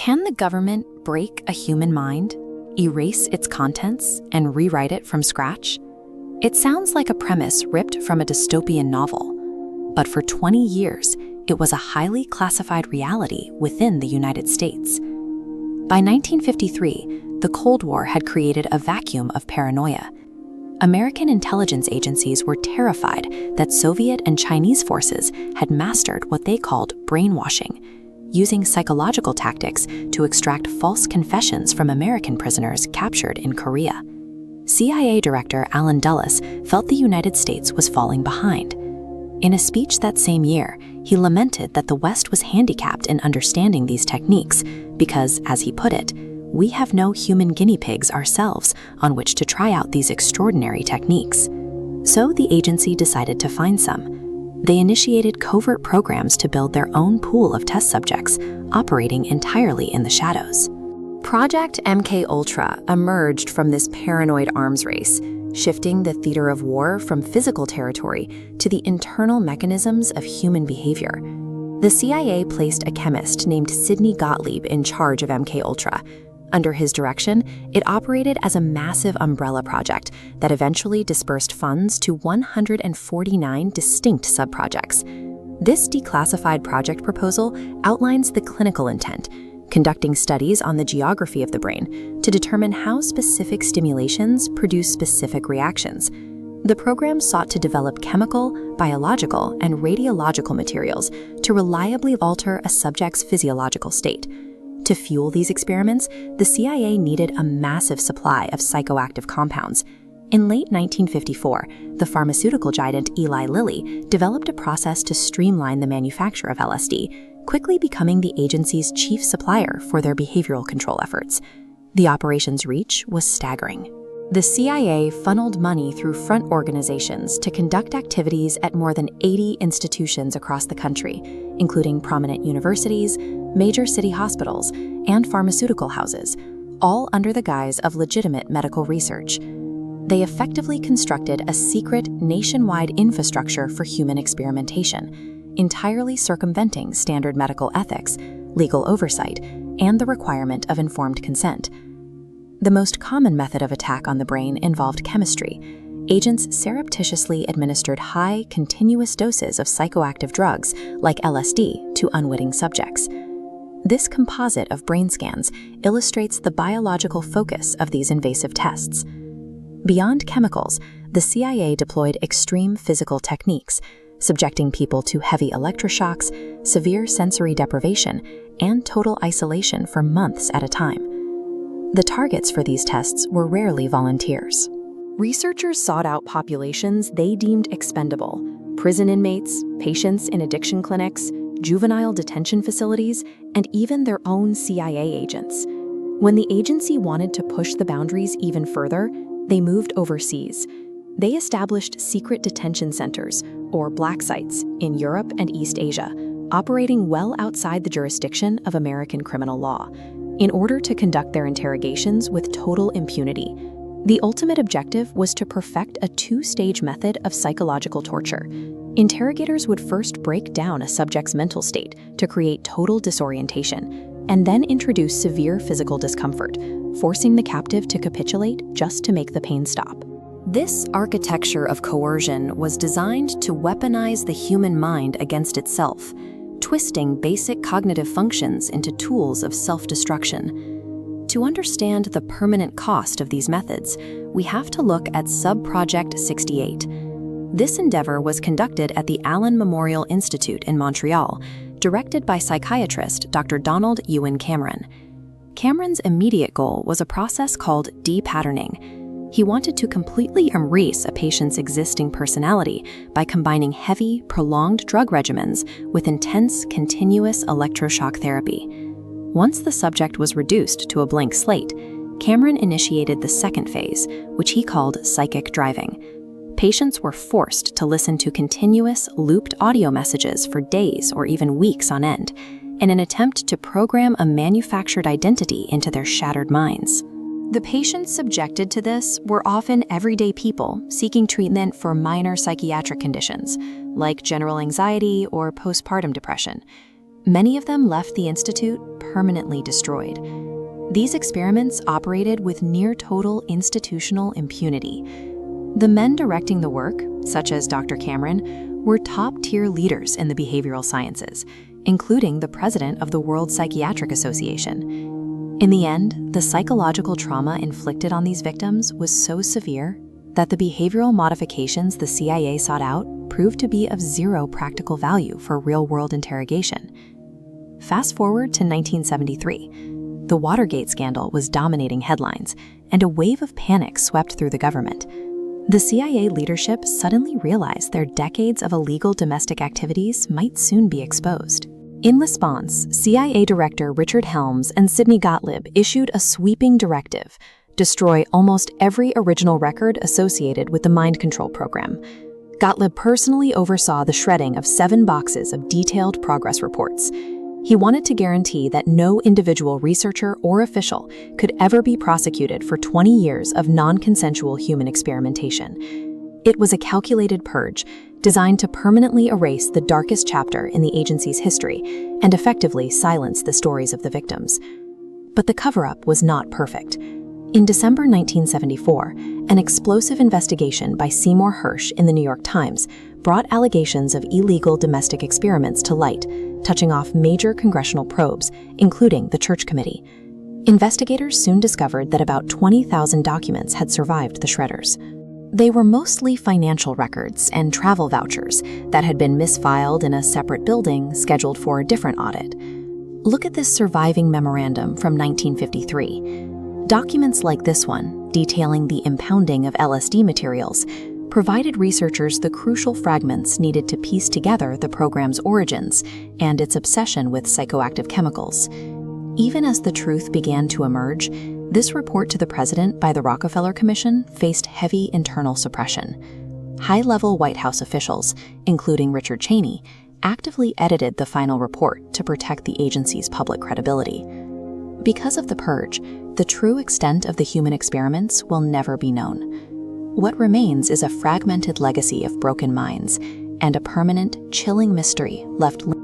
Can the government break a human mind, erase its contents, and rewrite it from scratch? It sounds like a premise ripped from a dystopian novel, but for 20 years, it was a highly classified reality within the United States. By 1953, the Cold War had created a vacuum of paranoia. American intelligence agencies were terrified that Soviet and Chinese forces had mastered what they called brainwashing, using psychological tactics to extract false confessions from American prisoners captured in Korea. CIA Director Allen Dulles felt the United States was falling behind. In a speech that same year, he lamented that the West was handicapped in understanding these techniques because, as he put it, "We have no human guinea pigs ourselves on which to try out these extraordinary techniques." So the agency decided to find some. They initiated covert programs to build their own pool of test subjects, operating entirely in the shadows. Project MKUltra emerged from this paranoid arms race, shifting the theater of war from physical territory to the internal mechanisms of human behavior. The CIA placed a chemist named Sidney Gottlieb in charge of MKUltra. Under his direction, it operated as a massive umbrella project that eventually dispersed funds to 149 distinct subprojects. This declassified project proposal outlines the clinical intent, conducting studies on the geography of the brain to determine how specific stimulations produce specific reactions. The program sought to develop chemical, biological, and radiological materials to reliably alter a subject's physiological state. To fuel these experiments, the CIA needed a massive supply of psychoactive compounds. In late 1954, the pharmaceutical giant Eli Lilly developed a process to streamline the manufacture of LSD, quickly becoming the agency's chief supplier for their behavioral control efforts. The operation's reach was staggering. The CIA funneled money through front organizations to conduct activities at more than 80 institutions across the country, including prominent universities, major city hospitals, and pharmaceutical houses, all under the guise of legitimate medical research. They effectively constructed a secret, nationwide infrastructure for human experimentation, entirely circumventing standard medical ethics, legal oversight, and the requirement of informed consent. The most common method of attack on the brain involved chemistry. Agents surreptitiously administered high, continuous doses of psychoactive drugs, like LSD, to unwitting subjects. This composite of brain scans illustrates the biological focus of these invasive tests. Beyond chemicals, the CIA deployed extreme physical techniques, subjecting people to heavy electroshocks, severe sensory deprivation, and total isolation for months at a time. The targets for these tests were rarely volunteers. Researchers sought out populations they deemed expendable: prison inmates, patients in addiction clinics, juvenile detention facilities, and even their own CIA agents. When the agency wanted to push the boundaries even further, they moved overseas. They established secret detention centers, or black sites, in Europe and East Asia, operating well outside the jurisdiction of American criminal law, in order to conduct their interrogations with total impunity. The ultimate objective was to perfect a two-stage method of psychological torture. Interrogators would first break down a subject's mental state to create total disorientation, and then introduce severe physical discomfort, forcing the captive to capitulate just to make the pain stop. This architecture of coercion was designed to weaponize the human mind against itself, twisting basic cognitive functions into tools of self-destruction. To understand the permanent cost of these methods, we have to look at Subproject 68. This endeavor was conducted at the Allen Memorial Institute in Montreal, directed by psychiatrist Dr. Donald Ewan Cameron. Cameron's immediate goal was a process called depatterning. He wanted to completely erase a patient's existing personality by combining heavy, prolonged drug regimens with intense, continuous electroshock therapy. Once the subject was reduced to a blank slate, Cameron initiated the second phase, which he called psychic driving. Patients were forced to listen to continuous, looped audio messages for days or even weeks on end, in an attempt to program a manufactured identity into their shattered minds. The patients subjected to this were often everyday people seeking treatment for minor psychiatric conditions, like general anxiety or postpartum depression. Many of them left the institute permanently destroyed. These experiments operated with near-total institutional impunity. The men directing the work, such as Dr. Cameron, were top-tier leaders in the behavioral sciences, including the president of the World Psychiatric Association. In the end, the psychological trauma inflicted on these victims was so severe that the behavioral modifications the CIA sought out proved to be of zero practical value for real-world interrogation. Fast forward to 1973. The Watergate scandal was dominating headlines, and a wave of panic swept through the government. The CIA leadership suddenly realized their decades of illegal domestic activities might soon be exposed. In response, CIA Director Richard Helms and Sidney Gottlieb issued a sweeping directive: destroy almost every original record associated with the mind control program. Gottlieb personally oversaw the shredding of 7 boxes of detailed progress reports. He wanted to guarantee that no individual researcher or official could ever be prosecuted for 20 years of non-consensual human experimentation. It was a calculated purge designed to permanently erase the darkest chapter in the agency's history and effectively silence the stories of the victims. But the cover-up was not perfect. In December 1974, an explosive investigation by Seymour Hersh in the New York Times brought allegations of illegal domestic experiments to light, touching off major congressional probes, including the Church Committee. Investigators soon discovered that about 20,000 documents had survived the shredders. They were mostly financial records and travel vouchers that had been misfiled in a separate building scheduled for a different audit. Look at this surviving memorandum from 1953. Documents like this one, detailing the impounding of LSD materials, provided researchers the crucial fragments needed to piece together the program's origins and its obsession with psychoactive chemicals. Even as the truth began to emerge, this report to the president by the Rockefeller Commission faced heavy internal suppression. High-level White House officials, including Richard Cheney, actively edited the final report to protect the agency's public credibility. Because of the purge, the true extent of the human experiments will never be known. What remains is a fragmented legacy of broken minds and a permanent, chilling mystery left